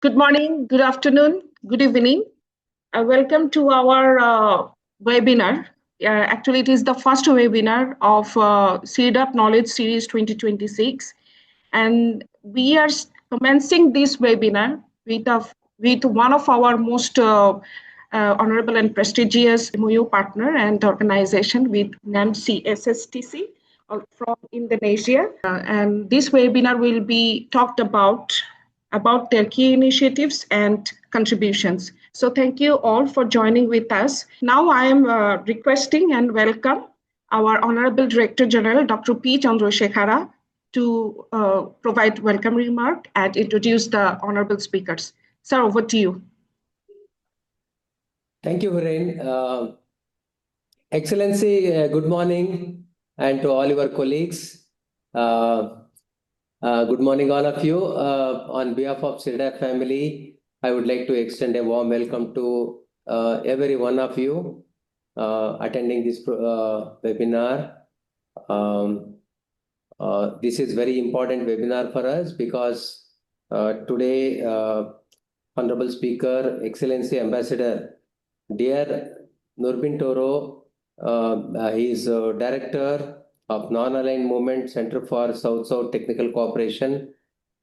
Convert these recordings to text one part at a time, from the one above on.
Good morning, good afternoon, good evening. Welcome to our webinar. Actually, it is the first webinar of CIRDAP Knowledge Series 2026. And we are commencing this webinar with one of our most honorable and prestigious MOU partner and organization with NAMCSSTC from Indonesia. And this webinar will be talked about their key initiatives and contributions. So thank you all for joining with us. Now I am requesting and welcome our Honorable Director General, Dr. P. Chandrasekhara, to provide welcome remark and introduce the honorable speakers. Sir, over to you. Thank you, Hiren. Excellency, good morning, and to all your colleagues. Good morning, all of you. On behalf of CIRDAP family, I would like to extend a warm welcome to every one of you attending this webinar. This is very important webinar for us because today, Honorable Speaker, Excellency Ambassador DIAR NURBINTORO, he is Director of Non-Aligned Movement Center for South-South Technical Cooperation,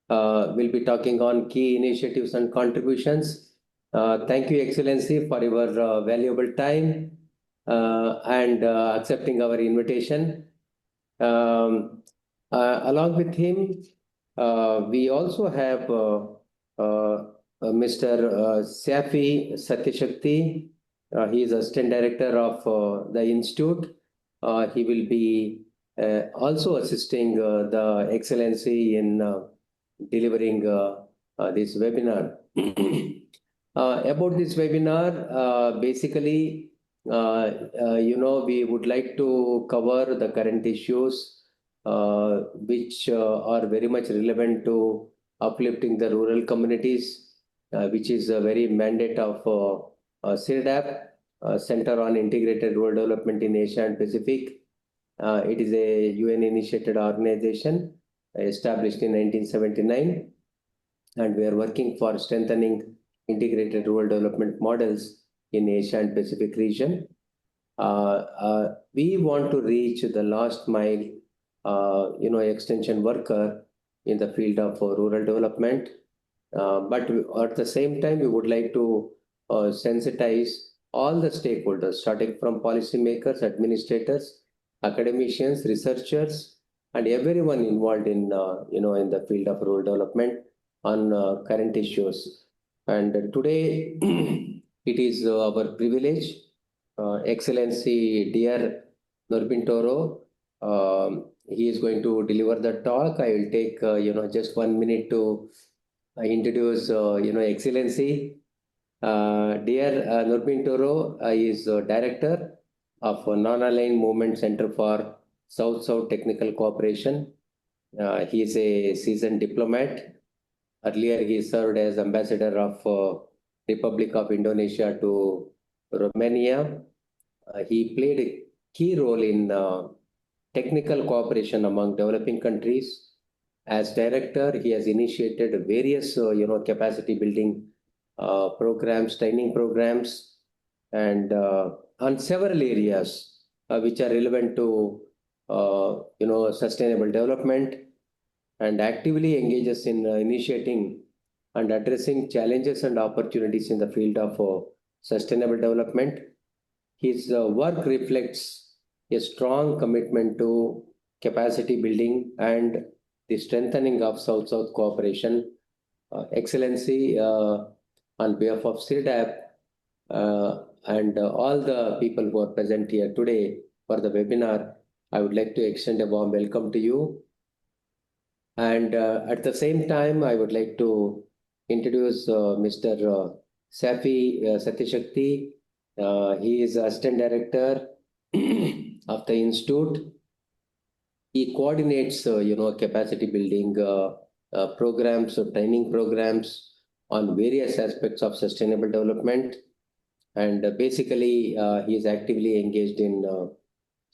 will be talking on key initiatives and contributions. Thank you, Excellency, for your valuable time and accepting our invitation. Along with him, we also have Mr. SYAFI Satya Sakti. He is Assistant Director of the Institute. He will be also assisting the Excellency in delivering this webinar. About this webinar, basically, we would like to cover the current issues which are very much relevant to uplifting the rural communities, which is a very mandate of CIRDAP, Center on Integrated Rural Development in Asia and Pacific. It is a UN-initiated organization established in 1979, and we are working for strengthening integrated rural development models in Asia and Pacific region. We want to reach the last mile, extension worker in the field of rural development. But at the same time, we would like to sensitize all the stakeholders, starting from policymakers, administrators, academicians, researchers, and everyone involved in in the field of rural development on current issues. And today, it is our privilege, Excellency DIAR NURBINTORO. He is going to deliver the talk. I will take just 1 minute to introduce Excellency. DIAR NURBINTORO is Director of Non-Aligned Movement Center for South-South Technical Cooperation. He is a seasoned diplomat. Earlier, he served as Ambassador of Republic of Indonesia to Romania. He played a key role in technical cooperation among developing countries. As Director, he has initiated various capacity building programs, training programs, and on several areas which are relevant to sustainable development, and actively engages in initiating and addressing challenges and opportunities in the field of sustainable development. His work reflects a strong commitment to capacity building and the strengthening of South-South cooperation. Excellency, on behalf of CIRDAP and all the people who are present here today for the webinar, I would like to extend a warm welcome to you. And at the same time, I would like to introduce Mr. SYAFI Satya Sakti. He is Assistant Director of the Institute. He coordinates, capacity building programs or training programs on various aspects of sustainable development. And basically, he is actively engaged in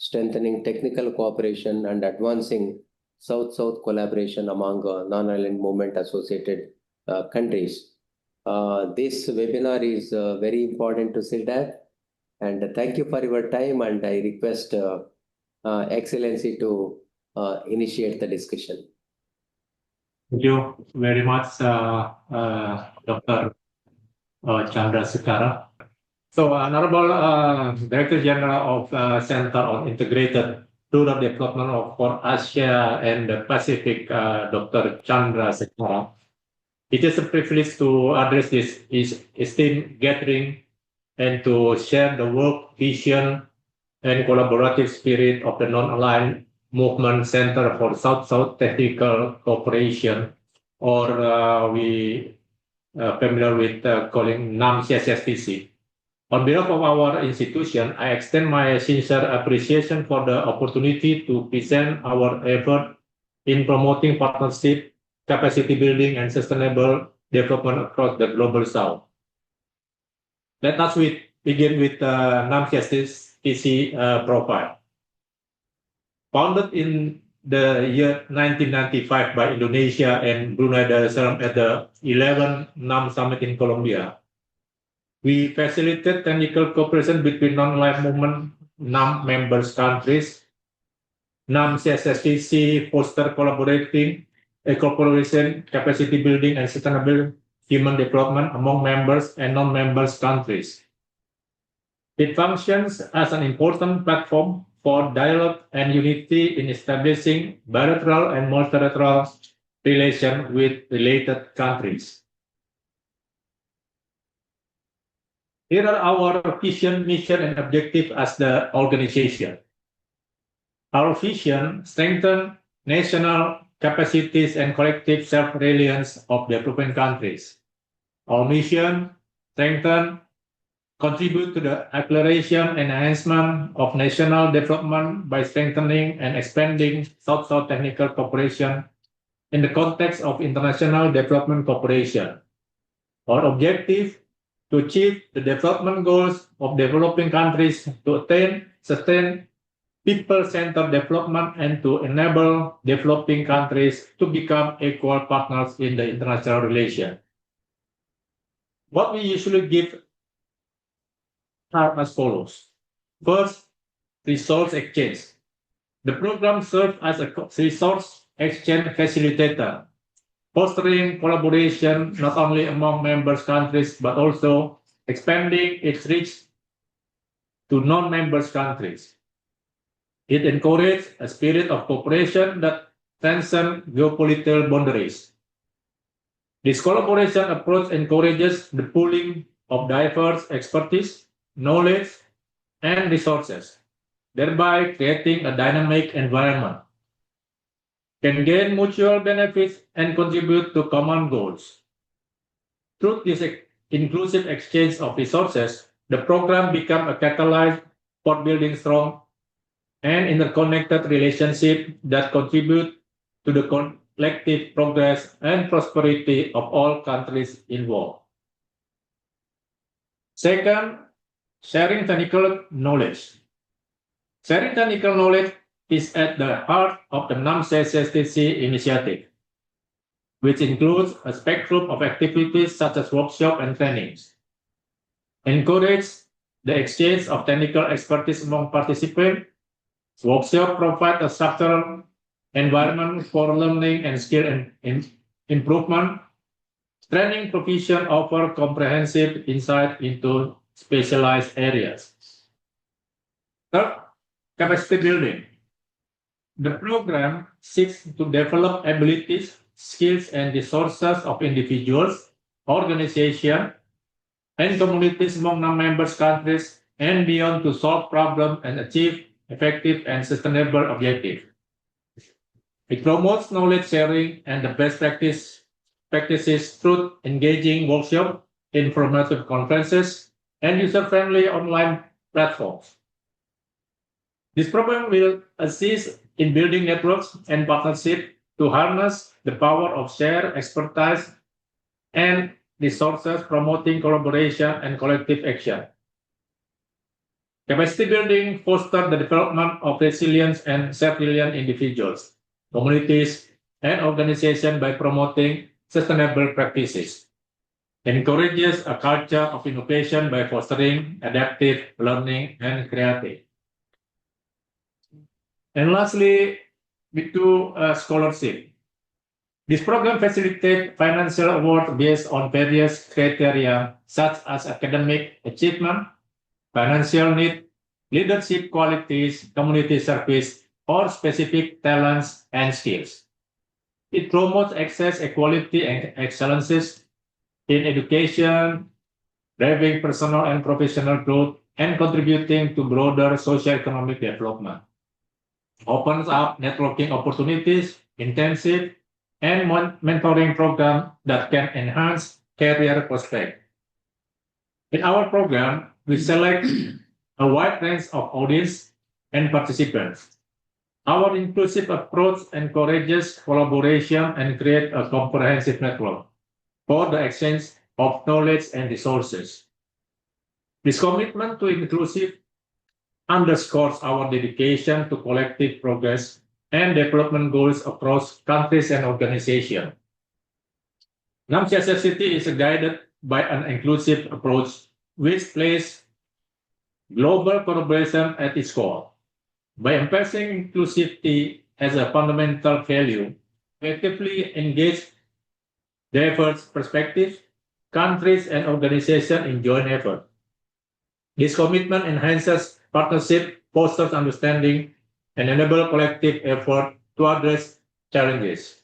strengthening technical cooperation and advancing South-South collaboration among non-aligned movement associated countries. this webinar is very important to CIRDAP. And thank you for your time. And I request Excellency to initiate the discussion. Thank you very much, Dr. Chandra Sekara. So, Honorable Director General of Center on Integrated Rural Development for Asia and the Pacific, Dr. Chandra Sekara. It is a privilege to address this esteemed gathering and to share the work, vision, and collaborative spirit of the Non-Aligned Movement Center for South-South Technical Cooperation, or we familiar with calling NAMCSSTC. On behalf of our institution, I extend my sincere appreciation for the opportunity to present our effort in promoting partnership, capacity building, and sustainable development across the Global South. Let us begin with the NAMCSSTC profile. Founded in the year 1995 by Indonesia and Brunei Darussalam at the 11th NAM Summit in Colombia, we facilitate technical cooperation between non-aligned movement NAM members countries. NAMCSSTC foster collaborating, cooperation, capacity building, and sustainable human development among members and non-members countries. It functions as an important platform for dialogue and unity in establishing bilateral and multilateral relations with related countries. Here are our vision, mission, and objective as the organization. Our vision: strengthen national capacities and collective self-reliance of developing countries. Our mission: strengthen, contribute to the acceleration and enhancement of national development by strengthening and expanding South-South technical cooperation in the context of international development cooperation. Our objective: to achieve the development goals of developing countries, to attain, sustain people-centered development, and to enable developing countries to become equal partners in the international relation. What we usually give are as follows. First, resource exchange. The program serves as a resource exchange facilitator, fostering collaboration not only among members countries, but also expanding its reach to non-members countries. It encourages a spirit of cooperation that transcends geopolitical boundaries. This collaboration approach encourages the pooling of diverse expertise, knowledge, and resources, thereby creating a dynamic environment, can gain mutual benefits, and contribute to common goals. Through this inclusive exchange of resources, the program becomes a catalyst for building strong and interconnected relationships that contribute to the collective progress and prosperity of all countries involved. Second, sharing technical knowledge. Sharing technical knowledge is at the heart of the NAMCSSTC initiative, which includes a spectrum of activities such as workshops and trainings. Encourage the exchange of technical expertise among participants. Workshops provide a structural environment for learning and skill improvement. Training provision offers comprehensive insight into specialized areas. Third, capacity building. The program seeks to develop abilities, skills, and resources of individuals, organizations, and communities among non-members countries and beyond to solve problems and achieve effective and sustainable objectives. It promotes knowledge sharing and the best practices through engaging workshops, informative conferences, and user-friendly online platforms. This program will assist in building networks and partnerships to harness the power of shared expertise and resources, promoting collaboration and collective action. Capacity building fosters the development of resilient and self-reliant individuals, communities, and organizations by promoting sustainable practices. encourages a culture of innovation by fostering adaptive learning and creativity. And lastly, we do a scholarship. This program facilitates financial awards based on various criteria such as academic achievement, financial need, leadership qualities, community service, or specific talents and skills. It promotes access, equality, and excellences in education, driving personal and professional growth, and contributing to broader socio-economic development. Opens up networking opportunities, intensive and mentoring programs that can enhance career prospects. In our program, we select a wide range of audience and participants. Our inclusive approach encourages collaboration and creates a comprehensive network for the exchange of knowledge and resources. This commitment to inclusive underscores our dedication to collective progress and development goals across countries and organizations. NAMCSSTC is guided by an inclusive approach which places global collaboration at its core. By emphasizing inclusivity as a fundamental value, we actively engage diverse perspectives, countries, and organizations in joint effort. This commitment enhances partnership, fosters understanding, and enables collective effort to address challenges.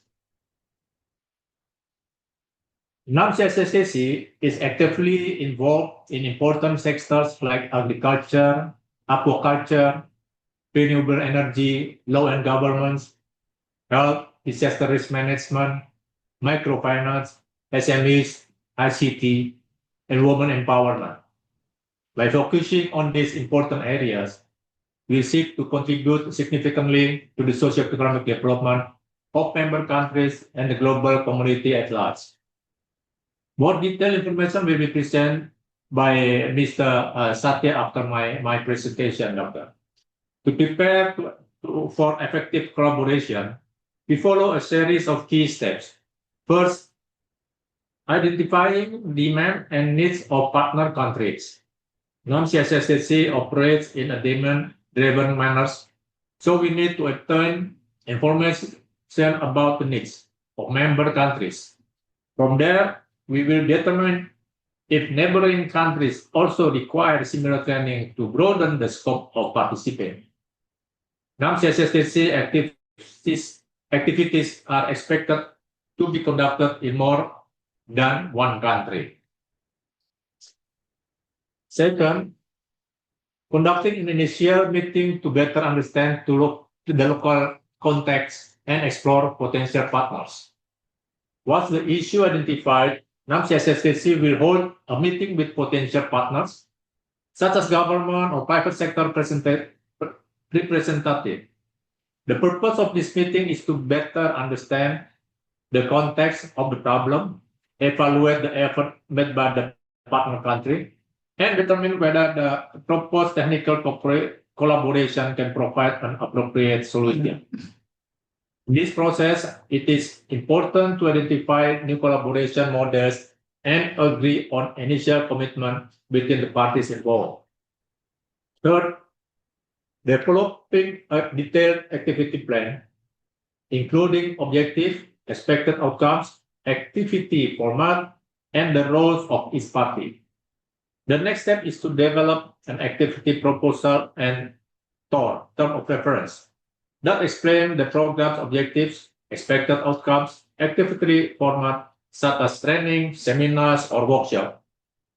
NAMCSSTC is actively involved in important sectors like agriculture, aquaculture, renewable energy, law and governance, health, disaster risk management, microfinance, SMEs, ICT, and women empowerment. By focusing on these important areas, we seek to contribute significantly to the socio-economic development of member countries and the global community at large. More detailed information will be presented by Mr. Satya after my presentation, Doctor. To prepare for effective collaboration, we follow a series of key steps. First, identifying demand and needs of partner countries. NAMCSSTC operates in a demand-driven manner, so we need to obtain information about the needs of member countries. From there, we will determine if neighboring countries also require similar training to broaden the scope of participation. NAMCSSTC activities are expected to be conducted in more than one country. Second, conducting an initial meeting to better understand the local context and explore potential partners. Once the issue identified, NAMCSSTC will hold a meeting with potential partners, such as government or private sector representative. The purpose of this meeting is to better understand the context of the problem, evaluate the effort made by the partner country, and determine whether the proposed technical collaboration can provide an appropriate solution. In this process, it is important to identify new collaboration models and agree on initial commitment between the parties involved. Third, developing a detailed activity plan, including objectives, expected outcomes, activity format, and the roles of each party. The next step is to develop an activity proposal and term of reference that explain the program's objectives, expected outcomes, activity format such as training, seminars, or workshops,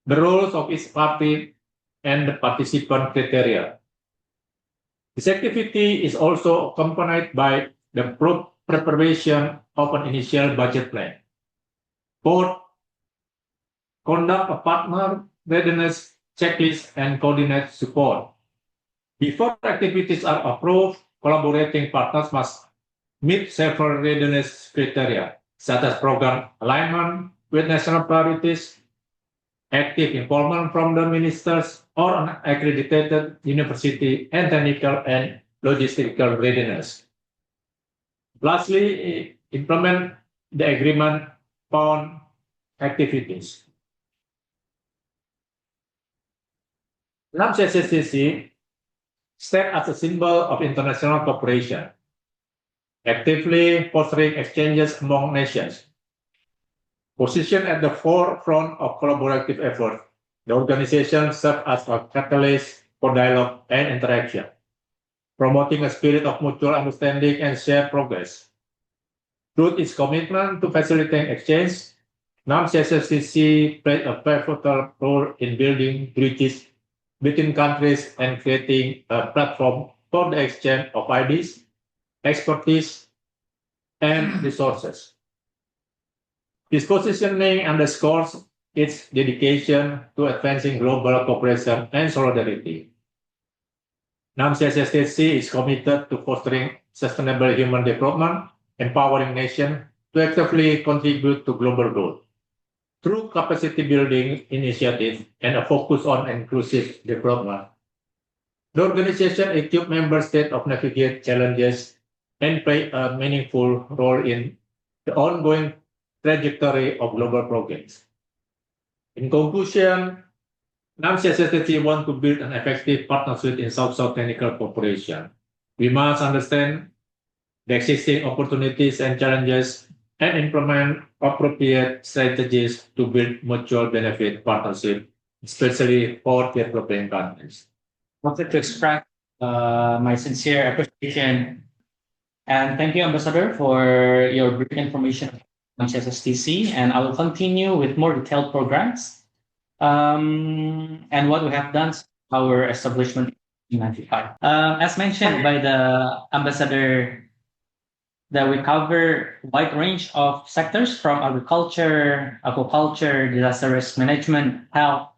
the roles of each party, and the participant criteria. This activity is also accompanied by the preparation of an initial budget plan. Fourth, conduct a partner readiness checklist and coordinate support. Before activities are approved, collaborating partners must meet several readiness criteria, such as program alignment with national priorities, active involvement from the ministers, or an accredited university, and technical and logistical readiness. Lastly, implement the agreement on activities. NAMCSSTC stands as a symbol of international cooperation, actively fostering exchanges among nations. Positioned at the forefront of collaborative efforts, the organization serves as a catalyst for dialogue and interaction, promoting a spirit of mutual understanding and shared progress. Through its commitment to facilitating exchange, NAMCSSTC played a pivotal role in building bridges between countries and creating a platform for the exchange of ideas, expertise, and resources. This positioning underscores its dedication to advancing global cooperation and solidarity. NAMCSSTC is committed to fostering sustainable human development, empowering nations to actively contribute to global growth through capacity building initiatives and a focus on inclusive development. The organization equips member states to navigate challenges and play a meaningful role in the ongoing trajectory of global progress. In conclusion, NAMCSSTC wants to build an effective partnership in South-South technical cooperation. We must understand the existing opportunities and challenges and implement appropriate strategies to build mutual benefit partnership, especially for developing countries. I wanted to express my sincere appreciation and thank you, Ambassador, for your brief information on CSSTC. And I will continue with more detailed programs and what we have done since our establishment in 1995. As mentioned by the Ambassador, that we cover a wide range of sectors from agriculture, aquaculture, disaster risk management, health,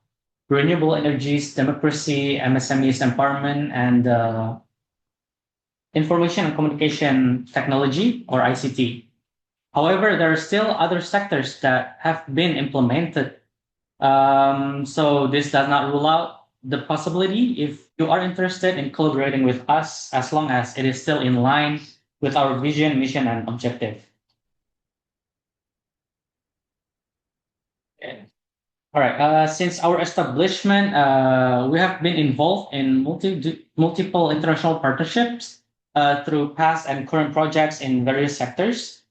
renewable energies, democracy, MSMEs empowerment, and information and communication technology, or ICT. However, there are still other sectors that have been implemented. So this does not rule out the possibility if you are interested in collaborating with us, as long as it is still in line with our vision, mission, and objective. Okay. All right. Since our establishment, we have been involved in multiple international partnerships through past and current projects in various sectors.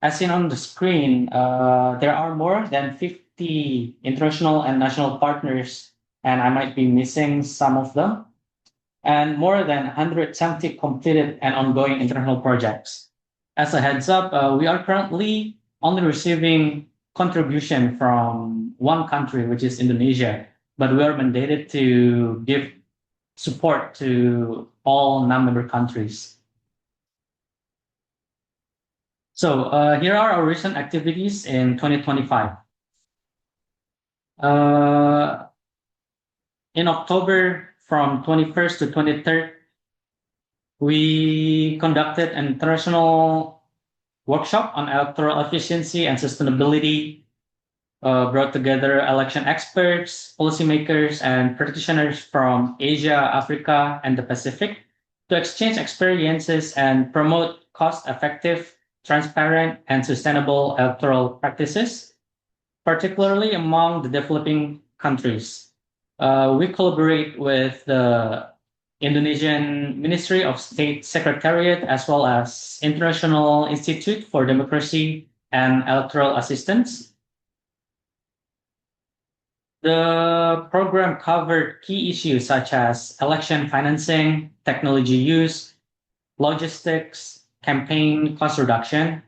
As seen on the screen, there are more than 50 international and national partners, and I might be missing some of them, and more than 170 completed and ongoing international projects. As a heads up, we are currently only receiving contribution from one country, which is Indonesia, but we are mandated to give support to all non-member countries. So here are our recent activities in 2025. In October, from 21st to 23rd, we conducted an international workshop on electoral efficiency and sustainability, brought together election experts, policymakers, and practitioners from Asia, Africa, and the Pacific to exchange experiences and promote cost-effective, transparent, and sustainable electoral practices, particularly among the developing countries. We collaborate with the Indonesian Ministry of State Secretariat as well as International Institute for Democracy and Electoral Assistance. The program covered key issues such as election financing, technology use, logistics, campaign cost reduction.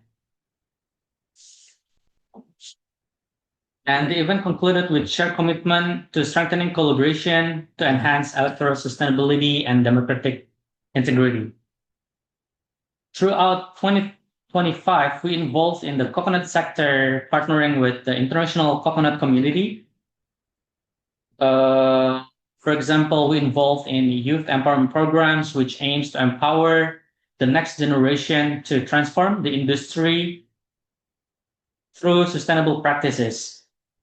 And the event concluded with shared commitment to strengthening collaboration to enhance electoral sustainability and democratic integrity. Throughout 2025, we involved in the coconut sector, partnering with the international coconut community. For example, we involved in youth empowerment programs, which aims to empower the next generation to transform the industry through sustainable practices.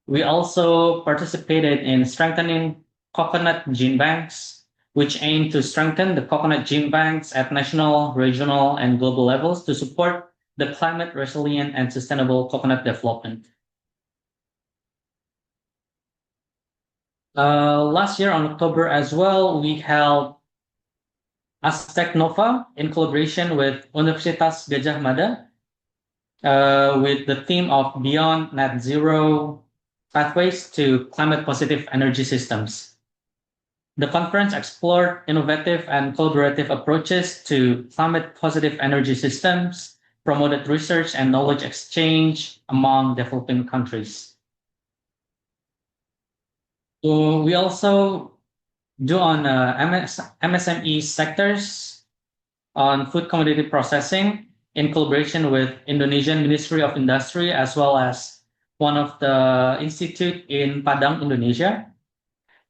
We also participated in strengthening coconut gene banks, which aim to strengthen the coconut gene banks at national, regional, and global levels to support the climate resilient and sustainable coconut development. Last year on October as well, we held Aztec Nova in collaboration with Universitas Gajah Mada with the theme of Beyond Net Zero Pathways to Climate Positive Energy Systems. The conference explored innovative and collaborative approaches to climate positive energy systems, promoted research and knowledge exchange among developing countries. So we also do on MSME sectors on food commodity processing in collaboration with Indonesian Ministry of Industry as well as one of the institute in Padang, Indonesia.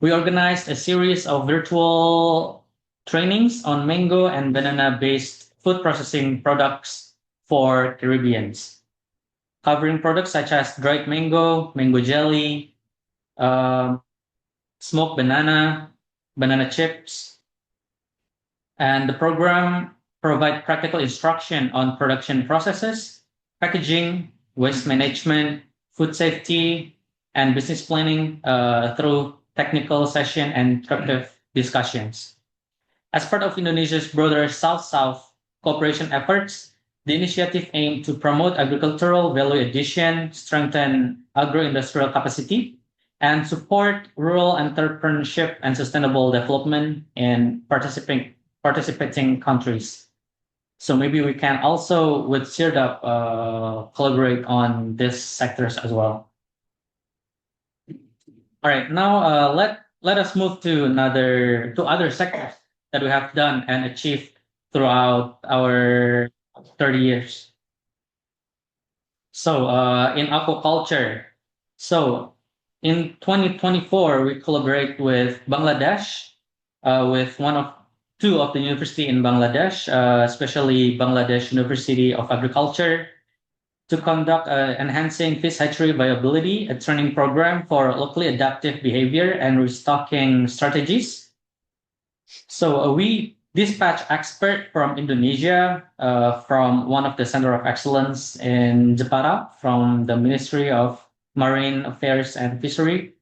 We organized a series of virtual trainings on mango and banana-based food processing products for Caribbeans, covering products such as dried mango, mango jelly, smoked banana, banana chips. And the program provide practical instruction on production processes, packaging, waste management, food safety, and business planning through technical session and interactive discussions. As part of Indonesia's broader South-South cooperation efforts, the initiative aimed to promote agricultural value addition, strengthen agro-industrial capacity, and support rural entrepreneurship and sustainable development in participating countries. So maybe we can also, with CIRDAP, collaborate on these sectors as well. All right, now let us move to other sectors that we have done and achieved throughout our 30 years. So in aquaculture, so in 2024 we collaborate with Bangladesh, with two of the university in Bangladesh, especially Bangladesh University of Agriculture, to conduct enhancing fish hatchery viability, a training program for locally adaptive behavior and restocking strategies. So we dispatch expert from Indonesia, from one of the Center of Excellence in Jepara, from the Ministry of Marine Affairs and Fishery,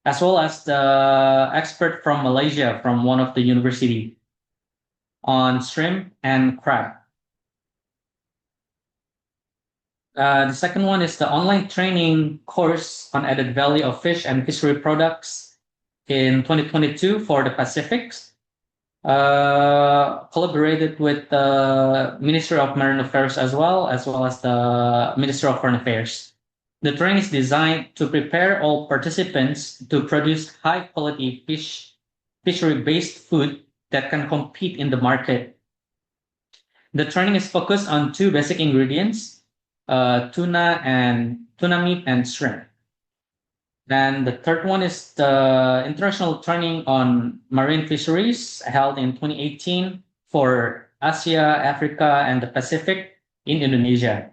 as well as the expert from Malaysia, from one of the university, on shrimp and crab. The second one is the online training course on added value of fish and fishery products in 2022 for the Pacifics. Collaborated with the Ministry of Marine Affairs as well as the Ministry of Foreign Affairs. The training is designed to prepare all participants to produce high-quality fishery-based food that can compete in the market. The training is focused on two basic ingredients, tuna meat and shrimp. Then the third one is the international training on marine fisheries held in 2018 for Asia, Africa, and the Pacific in Indonesia.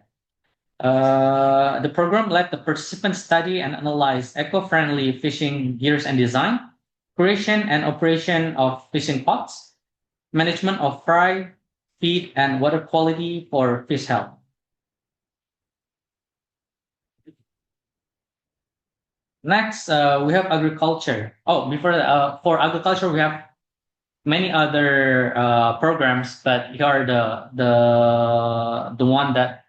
The program let the participants study and analyze eco-friendly fishing gears and design, creation and operation of fishing pots, management of fry, feed, and water quality for fish health. Next, we have agriculture. Oh, for agriculture, we have many other programs, but here are the one that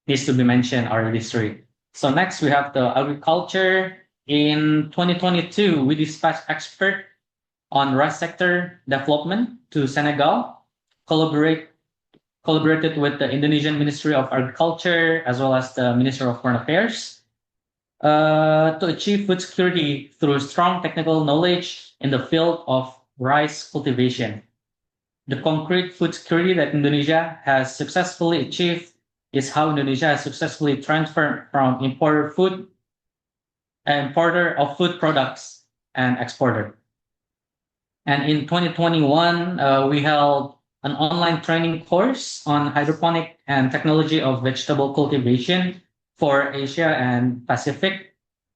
needs to be mentioned are these three. So next, we have the agriculture. In 2022, we dispatched expert on rice sector development to Senegal, collaborated with the Indonesian Ministry of Agriculture as well as the Ministry of Foreign Affairs. To achieve food security through strong technical knowledge in the field of rice cultivation. The concrete food security that Indonesia has successfully achieved is how Indonesia has successfully transferred from importer of food products and exporter. And in 2021, we held an online training course on hydroponic and technology of vegetable cultivation for Asia and Pacific,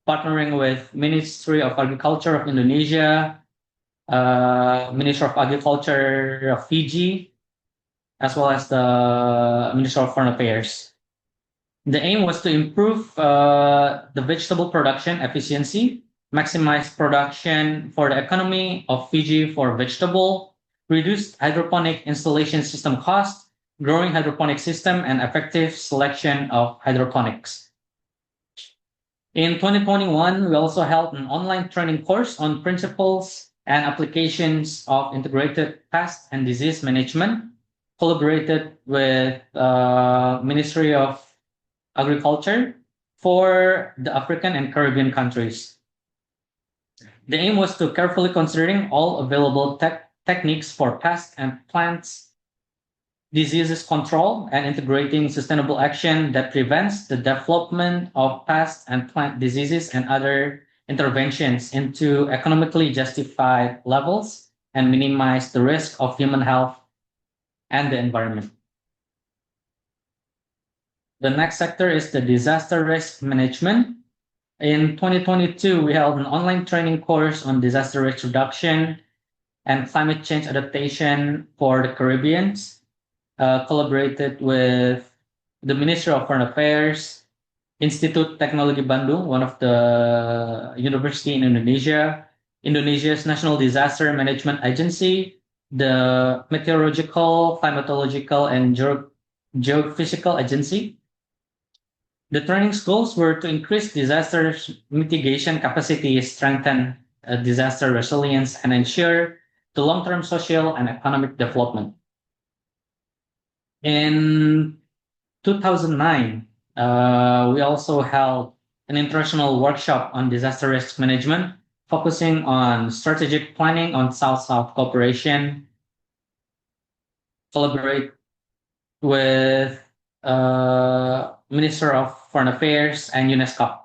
partnering with Ministry of Agriculture of Indonesia, Ministry of Agriculture of Fiji, as well as the Ministry of Foreign Affairs. The aim was to improve the vegetable production efficiency maximize production for the economy of Fiji for vegetable, reduced hydroponic installation system cost, growing hydroponic system, and effective selection of hydroponics. In 2021, we also held an online training course on principles and applications of integrated pest and disease management, collaborated with Ministry of Agriculture for the African and Caribbean countries. The aim was to carefully considering all available techniques for pest and plants diseases control and integrating sustainable action that prevents the development of pest and plant diseases and other interventions into economically justified levels and minimize the risk of human health and the environment. The next sector is the disaster risk management. In 2022, we held an online training course on disaster risk reduction and climate change adaptation for the Caribbean. Collaborated with the Ministry of Foreign Affairs, Institut Teknologi Bandung, one of the university in Indonesia, Indonesia's National Disaster Management Agency, the Meteorological, Climatological, and Geophysical Agency. The training's goals were to increase disaster mitigation capacity, strengthen disaster resilience, and ensure the long-term social and economic development. In 2009, we also held an international workshop on disaster risk management, focusing on strategic planning on South-South cooperation, collaborate with Minister of Foreign Affairs and UNESCO.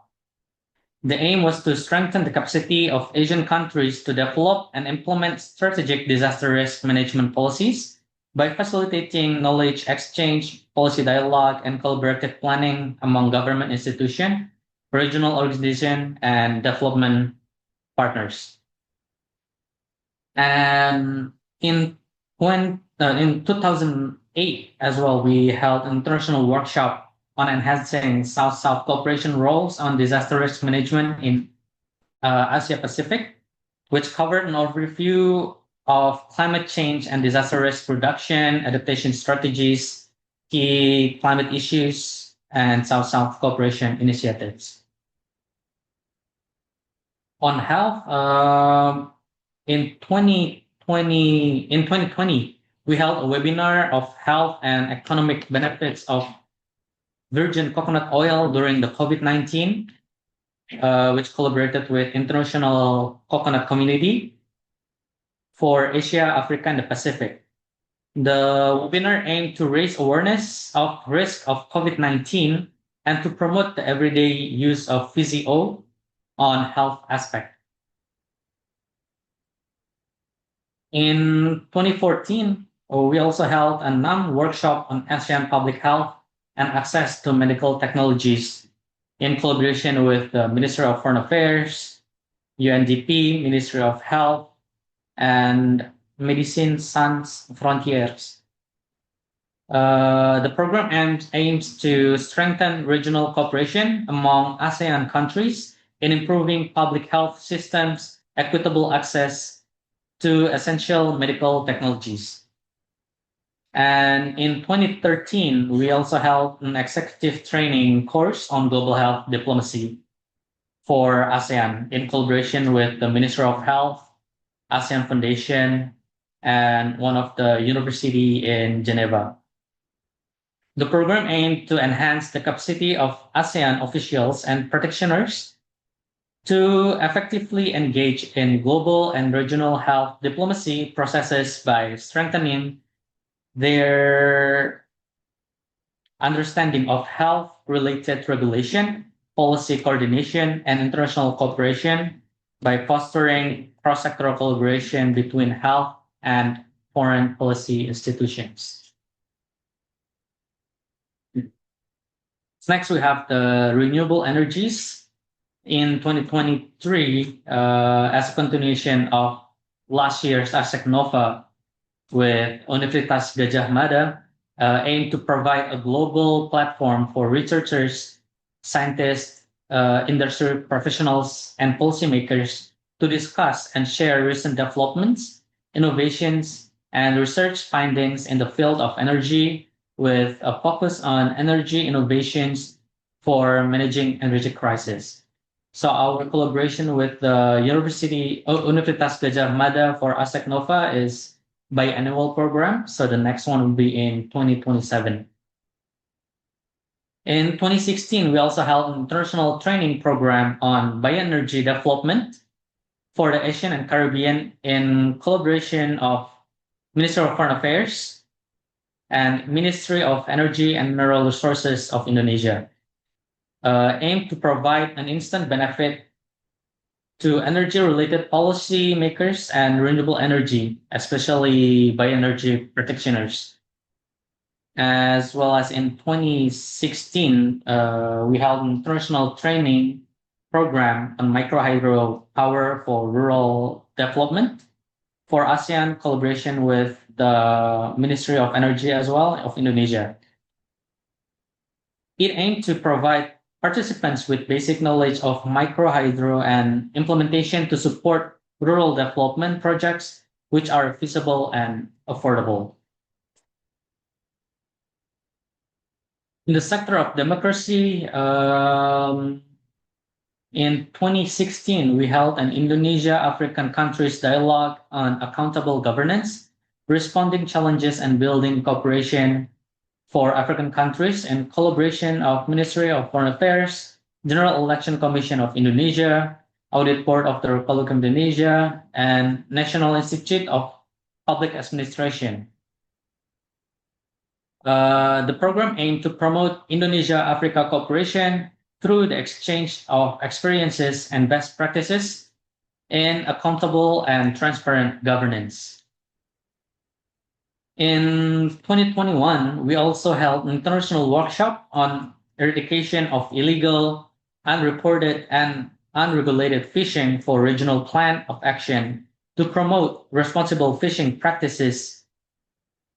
The aim was to strengthen the capacity of Asian countries to develop and implement strategic disaster risk management policies by facilitating knowledge exchange, policy dialogue, and collaborative planning among government institutions, regional organizations, and development partners. And in 2008 as well, we held an international workshop on enhancing South-South cooperation roles on disaster risk management in Asia Pacific, which covered an overview of climate change and disaster risk reduction, adaptation strategies, key climate issues, and South-South cooperation initiatives. On health, in 2020, we held a webinar of health and economic benefits of virgin coconut oil during the COVID-19, which collaborated with International Coconut Community for Asia, Africa, and the Pacific. The webinar aimed to raise awareness of risk of COVID-19 and to promote the everyday use of PCO on health aspect. In 2014, we also held a NAM workshop on ASEAN public health and access to medical technologies in collaboration with the Ministry of Foreign Affairs, UNDP, Ministry of Health, and Medicine Sans Frontiers. The program aims to strengthen regional cooperation among ASEAN countries in improving public health systems, equitable access to essential medical technologies. And in 2013, we also held an executive training course on global health diplomacy for ASEAN in collaboration with the Ministry of Health, ASEAN Foundation, and one of the university in Geneva. The program aimed to enhance the capacity of ASEAN officials and practitioners to effectively engage in global and regional health diplomacy processes by strengthening their understanding of health-related regulation, policy coordination, and international cooperation by fostering cross-sectoral collaboration between health and foreign policy institutions. Next, we have the renewable energies. In 2023, as a continuation of last year's ASEC Nova with Universitas Gadjah Mada, aimed to provide a global platform for researchers, scientists, industry professionals and policymakers to discuss and share recent developments, innovations, and research findings in the field of energy with a focus on energy innovations for managing energy crisis. So our collaboration with the Universitas Gadjah Mada for Aspek Nova is biannual program. So the next one will be in 2027. In 2016, we also held an international training program on bioenergy development for the Asian and Caribbean in collaboration of Ministry of Foreign Affairs and Ministry of Energy and Mineral Resources of Indonesia, aimed to provide an instant benefit to energy-related policy makers and renewable energy, especially bioenergy practitioners. As well as in 2016, we held an international training program on microhydro power for rural development for ASEAN collaboration with the Ministry of Energy as well of Indonesia. It aimed to provide participants with basic knowledge of microhydro and implementation to support rural development projects which are feasible and affordable. In the sector of democracy, in 2016, we held an Indonesia-African countries dialogue on accountable governance, responding challenges and building cooperation for African countries in collaboration of Ministry of Foreign Affairs, General Election Commission of Indonesia, Audit Board of the Republic of Indonesia, and National Institute of Public Administration. The program aimed to promote Indonesia-Africa cooperation through the exchange of experiences and best practices in accountable and transparent governance. In 2021, we also held an international workshop on eradication of illegal, unreported, and unregulated fishing for regional plan of action to promote responsible fishing practices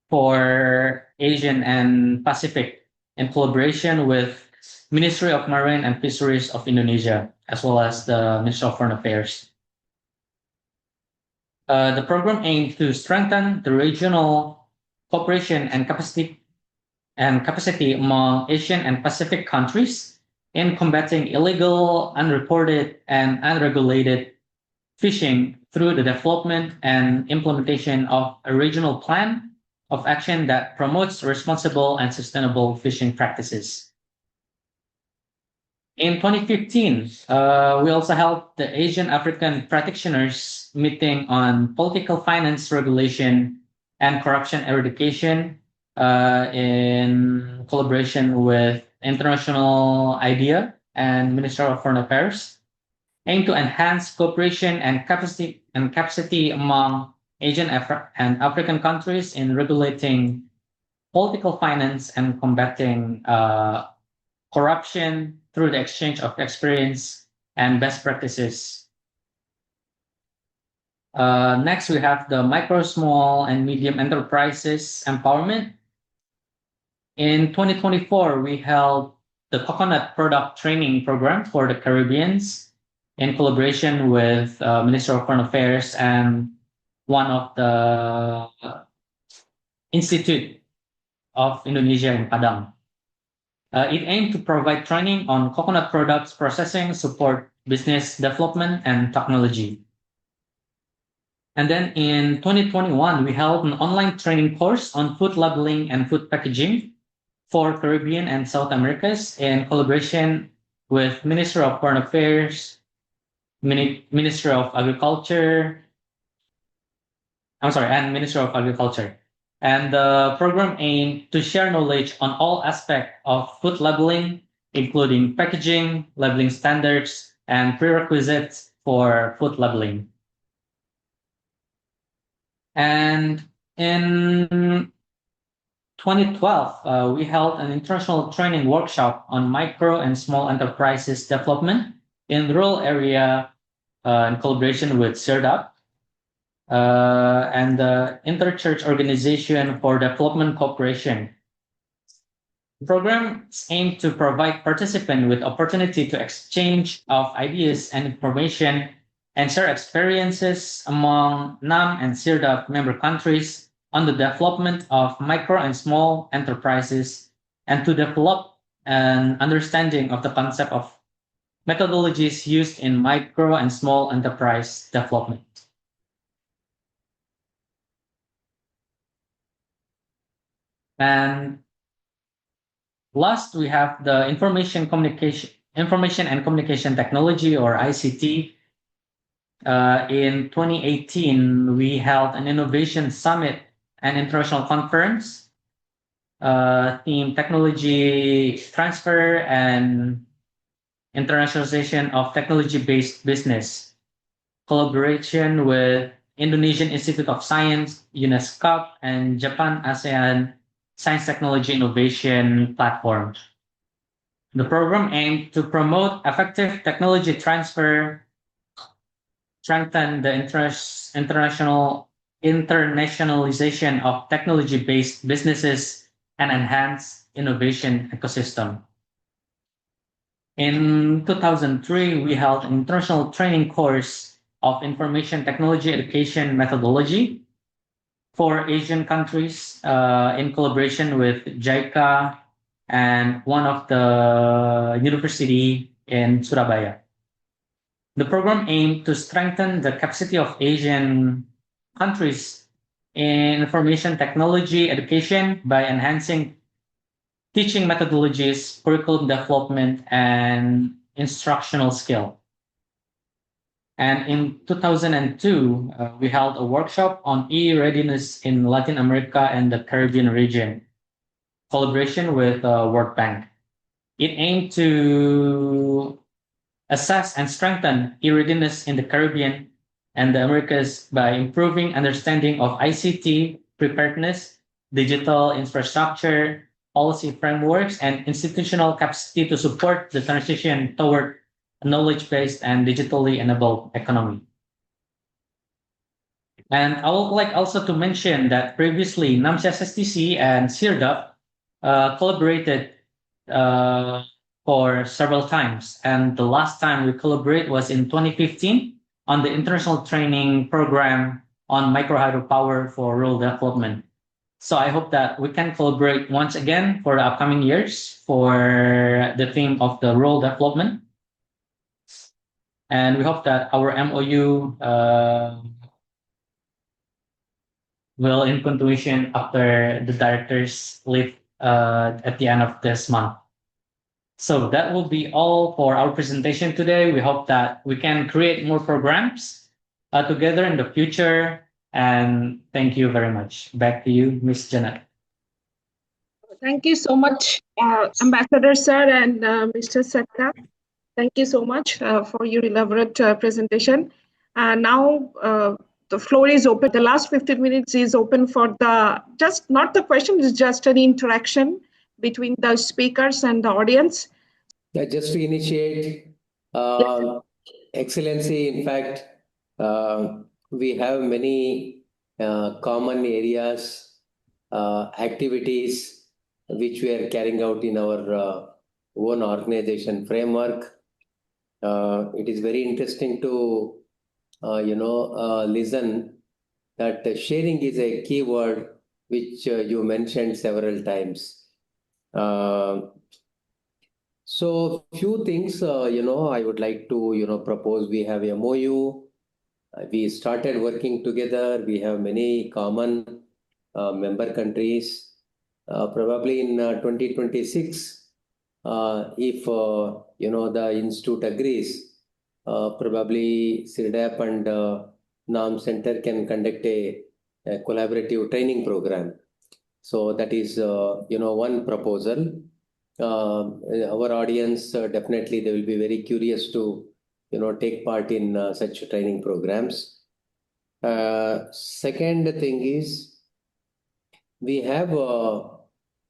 for Asian and Pacific in collaboration with Ministry of Marine and Fisheries of Indonesia, as well as the Ministry of Foreign Affairs. The program aimed to strengthen the regional cooperation and capacity among Asian and Pacific countries in combating illegal, unreported, and unregulated fishing through the development and implementation of a regional plan of action that promotes responsible and sustainable fishing practices. In 2015, we also held the Asian African practitioners meeting on political finance regulation and corruption eradication in collaboration with International IDEA and Ministry of Foreign Affairs, aimed to enhance cooperation and capacity among Asian and African countries in regulating political finance and combating corruption through the exchange of experience and best practices. Next, we have the micro, small, and medium enterprises empowerment. In 2024, we held the coconut product training program for the Caribbeans in collaboration with Ministry of Foreign Affairs and one of the Institute of Indonesia in Padang. It aimed to provide training on coconut products processing, support business development, and technology. And then in 2021, we held an online training course on food labeling and food packaging for Caribbean and South Americas in collaboration with Ministry of Foreign Affairs, Ministry of Agriculture, and Ministry of Agriculture. And the program aimed to share knowledge on all aspects of food labeling, including packaging, labeling standards, and prerequisites for food labeling. And in 2012, we held an international training workshop on micro and small enterprises development in rural area in collaboration with CIRDAP and the Interchurch Organization for Development Cooperation. Programs aim to provide participants with opportunity to exchange of ideas and information and share experiences among NAM and CIRDAP member countries on the development of micro and small enterprises and to develop an understanding of the concept of methodologies used in micro and small enterprise development. And last, we have the information and communication technology, or ICT. In 2018, we held an innovation summit and international conference themed technology transfer and internationalization of technology-based business, collaboration with Indonesian Institute of Science, UNESCO, and Japan ASEAN Science Technology Innovation Platform. The program aimed to promote effective technology transfer, strengthen the internationalization of technology-based businesses, and enhance innovation ecosystem. In 2003, we held an international training course of information technology education methodology for Asian countries in collaboration with JICA and one of the university in Surabaya. The program aimed to strengthen the capacity of Asian countries in information technology education by enhancing teaching methodologies, curriculum development, and instructional skill. And in 2002, we held a workshop on e-readiness in Latin America and the Caribbean region, collaboration with World Bank. It aimed to assess and strengthen e-readiness in the Caribbean and the Americas by improving understanding of ICT preparedness, digital infrastructure, policy frameworks, and institutional capacity to support the transition toward a knowledge-based and digitally enabled economy. And I would like also to mention that previously NAMCSSTC and CIRDAP collaborated for several times. And the last time we collaborate was in 2015 on the international training program on micro hydropower for rural development. So I hope that we can collaborate once again for the upcoming years for the theme of the rural development. And we hope that our MOU will in continuation after the directors leave at the end of this month. So that will be all for our presentation today. We hope that we can create more programs together in the future. And thank you very much. Back to you, Ms. Janet. Thank you so much, Ambassador Sir and Mr. Satya. Thank you so much for your elaborate presentation. Now the floor is open. The last 15 minutes is open for just not the question, it's just an interaction between the speakers and the audience. Yeah, just to initiate, Excellency, in fact, we have many common areas, activities which we are carrying out in our own organization framework. It is very interesting to listen that sharing is a key word which you mentioned several times. So few things I would like to propose. We have MOU. We started working together. We have many common member countries. Probably in 2026, if the institute agrees, probably CIRDAP and NAM Center can conduct a collaborative training program. So that is one proposal. Our audience definitely they will be very curious to take part in such training programs. Second thing is we have around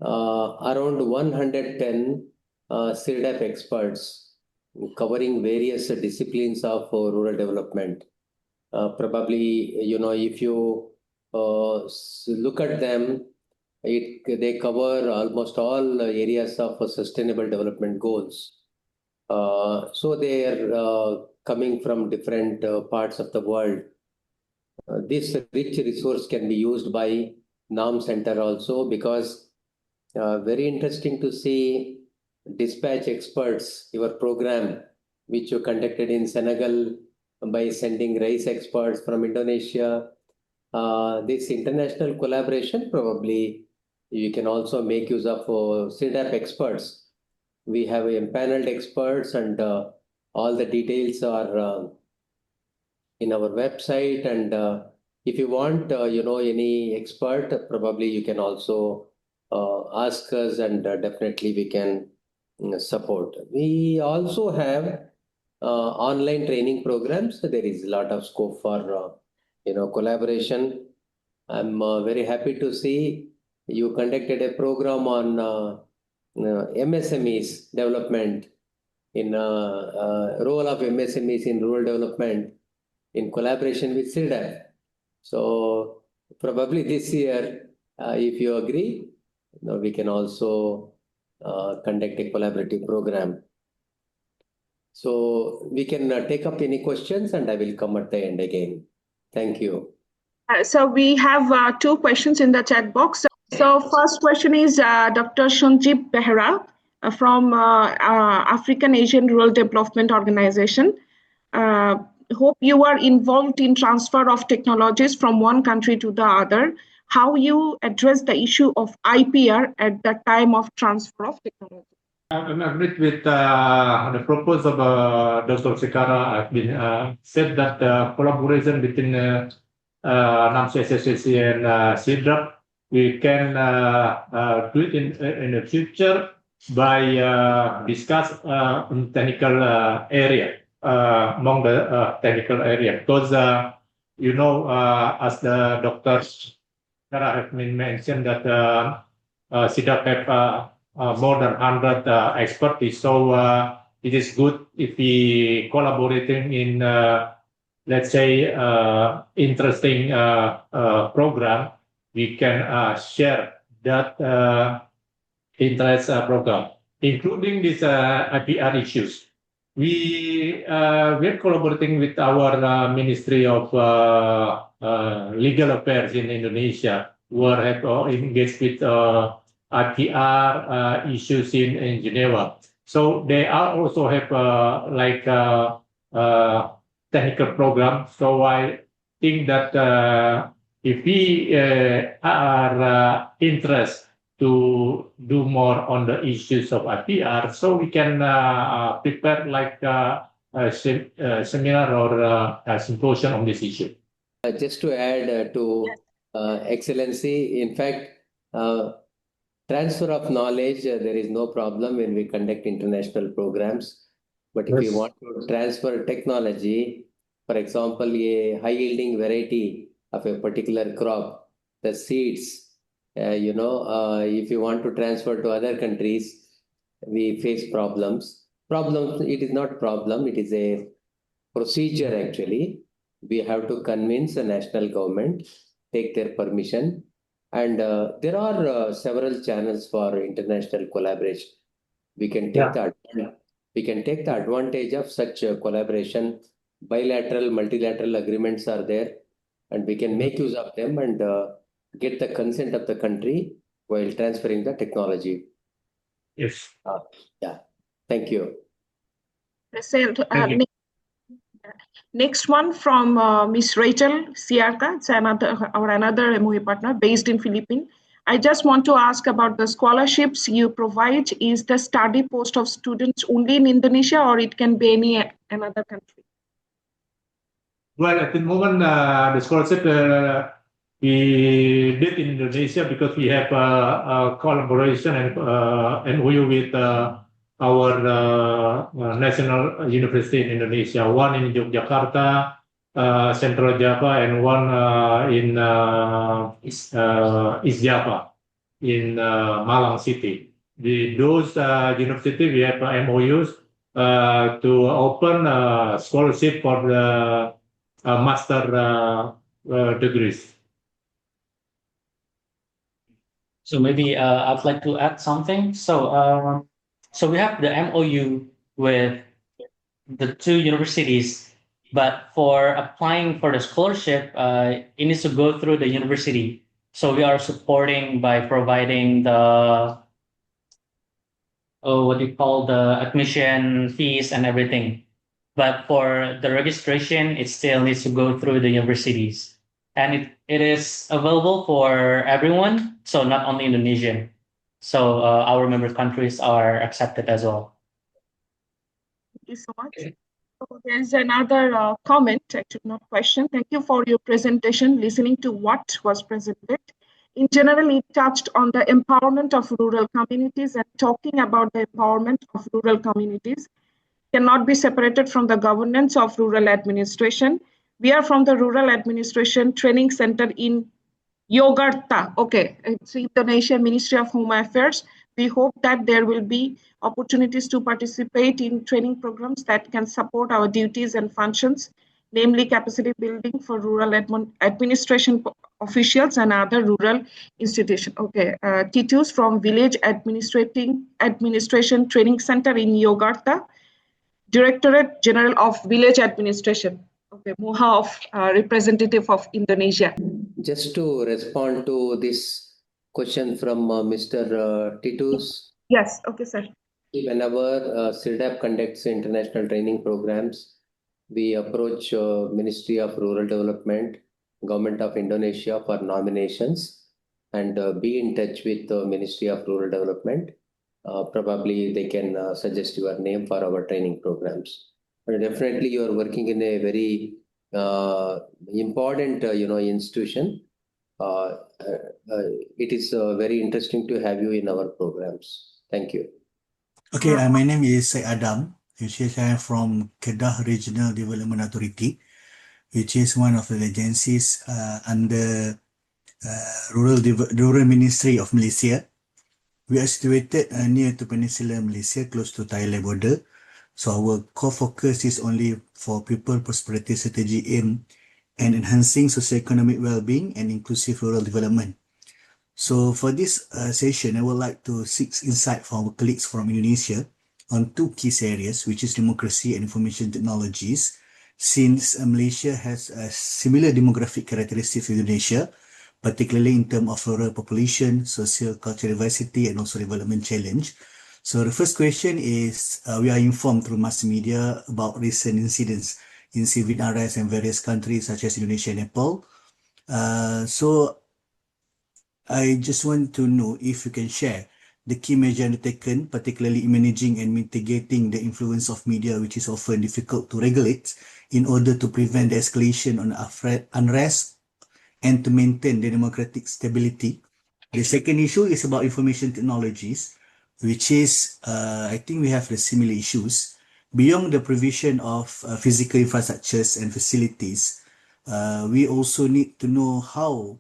110 CIRDAP experts covering various disciplines of rural development. Probably if you look at them, They cover almost all areas of sustainable development goals. So they are coming from different parts of the world. This rich resource can be used by NAM Center also, because very interesting to see dispatch experts, your program, which you conducted in Senegal by sending rice experts from Indonesia. This international collaboration, probably you can also make use of CIRDAP experts. We have empaneled experts, and all the details are in our website. And if you want, any expert, probably you can also ask us, and definitely we can support. We also have online training programs. So there is a lot of scope for collaboration. I'm very happy to see you conducted a program on MSMEs development, in role of MSMEs in rural development in collaboration with CIRDAP. So probably this year, if you agree, we can also conduct a collaborative program. So we can take up any questions, and I will come at the end again. Thank you. So we have two questions in the chat box. So first question is Dr. Sanjeev Behra from African Asian Rural Development Organization. Hope you are involved in transfer of technologies from one country to the other. How you address the issue of IPR at the time of transfer of technology? I'm agreed with the proposal of Dr. Sekara. I've been said that collaboration between NAMCSSTC and CIRDAP, we can do it in the future by discuss technical area among the technical area, because as the doctors have been mentioned that CIRDAP have more than 100 expertise. So it is good if we collaborating in, let's say, interesting program. We can share that interest program, including these IPR issues. We are collaborating with our Ministry of Legal Affairs in Indonesia, who have engaged with IPR issues in Geneva. So they are also have technical program. So I think that if we are interested to do more on the issues of IPR, so we can prepare like a seminar or a symposium on this issue. Just to add to Excellency, in fact, transfer of knowledge, there is no problem when we conduct international programs. But if you want to transfer technology, for example, a high-yielding variety of a particular crop, the seeds, if you want to transfer to other countries, we face problems. It is not problem, it is a procedure actually. We have to convince the national government, take their permission. And there are several channels for international collaboration. We can take the advantage of such collaboration. Bilateral, multilateral agreements are there, and we can make use of them and get the consent of the country while transferring the technology. Yes. Thank you. Next one from Miss Rachel Siarka. It's another MOE partner based in Philippines. I just want to ask about the scholarships you provide. Is the study post of students only in Indonesia, or it can be any another country? Well, at the moment, the scholarship we did in Indonesia because we have a collaboration and MOU with our national university in Indonesia, one in Jakarta, Central Java, and one in East Java, in Malang City. Those universities, we have MOUs to open scholarship for the master degrees. So maybe I'd like to add something. So we have the MOU with the two universities, but for applying for the scholarship, it needs to go through the university. So we are supporting by providing the what do you call the admission fees and everything. But for the registration, it still needs to go through the universities. And it is available for everyone, so not only Indonesian. So our member countries are accepted as well. Thank you so much. So there's another comment, actually not question. Thank you for your presentation, listening to what was presented. In general, it touched on the empowerment of rural communities, and talking about the empowerment of rural communities cannot be separated from the governance of rural administration. We are from the Rural Administration Training Center in Jakarta. Okay, it's Indonesia Ministry of Home Affairs. We hope that there will be opportunities to participate in training programs that can support our duties and functions, namely capacity building for rural administration officials and other rural institutions. Okay, Titus from Village Administration Training Center in Jakarta, Directorate General of Village Administration. Okay, Muha of representative of Indonesia. Just to respond to this question from Mr. Titus. Yes, okay, sir. Whenever CIRDAP conducts international training programs, we approach Ministry of Rural Development, Government of Indonesia for nominations, and be in touch with the Ministry of Rural Development. Probably they can suggest your name for our training programs. But definitely you are working in a very important institution. It is very interesting to have you in our programs. Thank you. Okay, my name is Adam, which is I am from Kedah Regional Development Authority, which is one of the agencies under Rural Ministry of Malaysia. We are situated near to Peninsula Malaysia, close to Thailand border. So our core focus is only for people prosperity strategy aim and enhancing socioeconomic well-being and inclusive rural development. So for this session, I would like to seek insight from our colleagues from Indonesia on two key areas, which is democracy and information technologies. Since Malaysia has a similar demographic characteristics to Indonesia, particularly in terms of rural population, social cultural diversity, and also development challenge. So the first question is, we are informed through mass media about recent incidents in civil unrest in various countries such as Indonesia and Nepal. So I just want to know if you can share the key measures undertaken, particularly in managing and mitigating the influence of media, which is often difficult to regulate, in order to prevent the escalation on unrest and to maintain the democratic stability. The second issue is about information technologies, which is, I think we have the similar issues. Beyond the provision of physical infrastructures and facilities, we also need to know how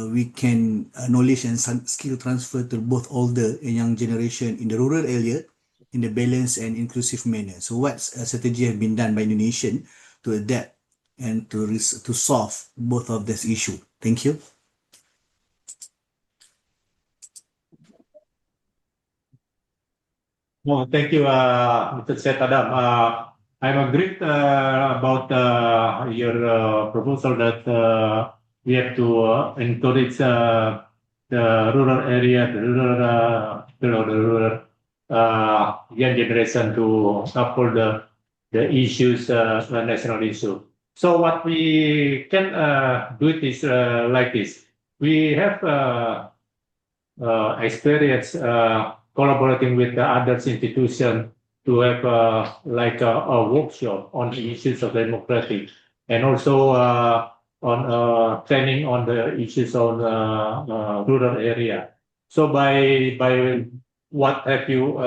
we can knowledge and skill transfer to both older and young generation in the rural area in a balanced and inclusive manner. So what strategy has been done by Indonesian to adapt and to solve both of this issue? Thank you. Well, thank you, Mr. Seth Adam. I'm agreed about your proposal that we have to encourage the rural area, the rural young generation to uphold the issues, the national issue. So what we can do it is like this. We have experience collaborating with the other institutions to have like a workshop on the issues of democracy, and also on training on the issues on rural area. So by what have you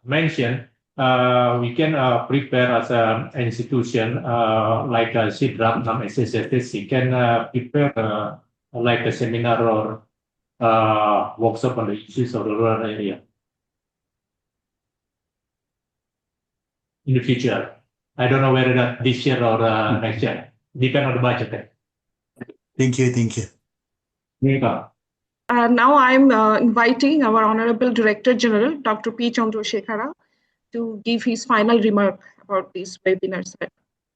mentioned, we can prepare as an institution like a CIRDAP, NAMCSSTC can prepare like a seminar or workshop on the issues of the rural area in the future. I don't know whether that this year or next year. Depend on the budget. Thank you. Thank you. Yeah. now I'm inviting our Honorable Director General, Dr. P. Chandrasekhara, to give his final remark about this webinar.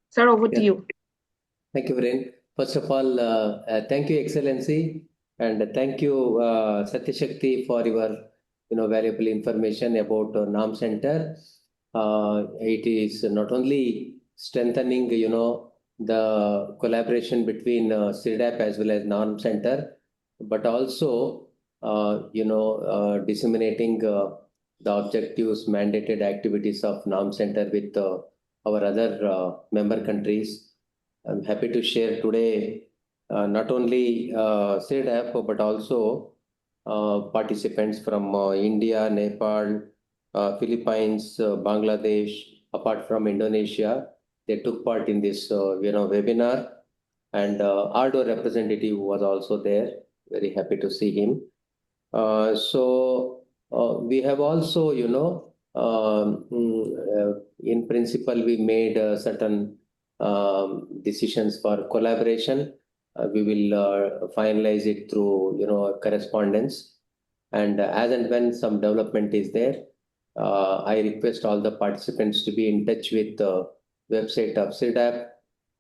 Sir, over to you. Thank you, Viren. First of all, thank you, Excellency, and thank you, Satya Shakti, for your valuable information about NAM Center. It is not only strengthening the collaboration between CIRDAP as well as NAM Center, but also disseminating the objectives, mandated activities of NAM Center with our other member countries. I'm happy to share today not only CIRDAP but also participants from India, Nepal, Philippines, Bangladesh, apart from Indonesia. They took part in this webinar, and ARDO representative was also there. Very happy to see him. We have also, in principle, we made certain decisions for collaboration. We will finalize it through correspondence, and as and when some development is there, I request all the participants to be in touch with the website of CIRDAP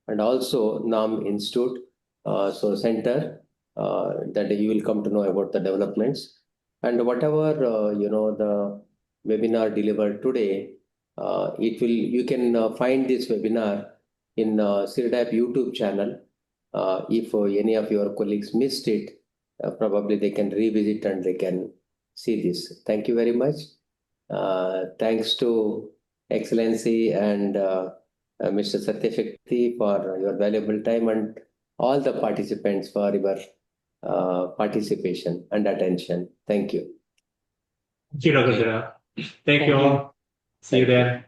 and also NAM Institute, center, that you will come to know about the developments. And whatever the webinar delivered today, you can find this webinar in CIRDAP YouTube channel. If any of your colleagues missed it, probably they can revisit and they can see this. Thank you very much. Thanks to Excellency and Mr. Satya Shakti for your valuable time, and all the participants for your participation and attention. Thank you. Thank you, Dr. Thank you all. See you then.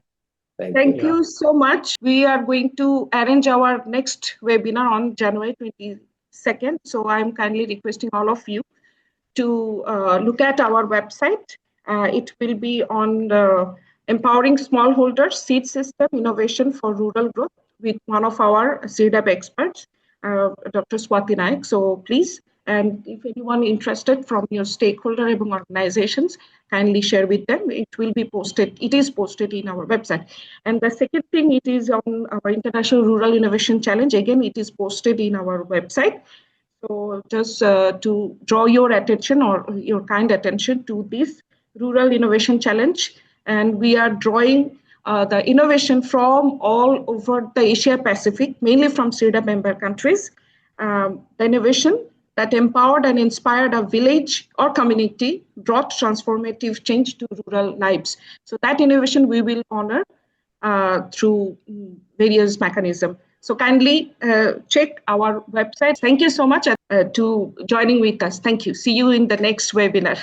Thank you so much. We are going to arrange our next webinar on January 22nd. So I'm kindly requesting all of you to look at our website. It will be on the Empowering Smallholders Seed System Innovation for Rural Growth with one of our CIRDAP experts, Dr. Swati Naik. So please, and if anyone interested from your stakeholder and organizations, kindly share with them. It will be posted. It is posted in our website. And the second thing, it is on our International Rural Innovation Challenge. Again, it is posted in our website. So just to draw your attention or your kind attention to this Rural Innovation Challenge. And we are drawing the innovation from all over the Asia Pacific, mainly from CIRDAP member countries. The innovation that empowered and inspired a village or community, brought transformative change to rural lives. So that innovation we will honor through various mechanisms. So kindly check our website. Thank you so much to joining with us. Thank you. See you in the next webinar.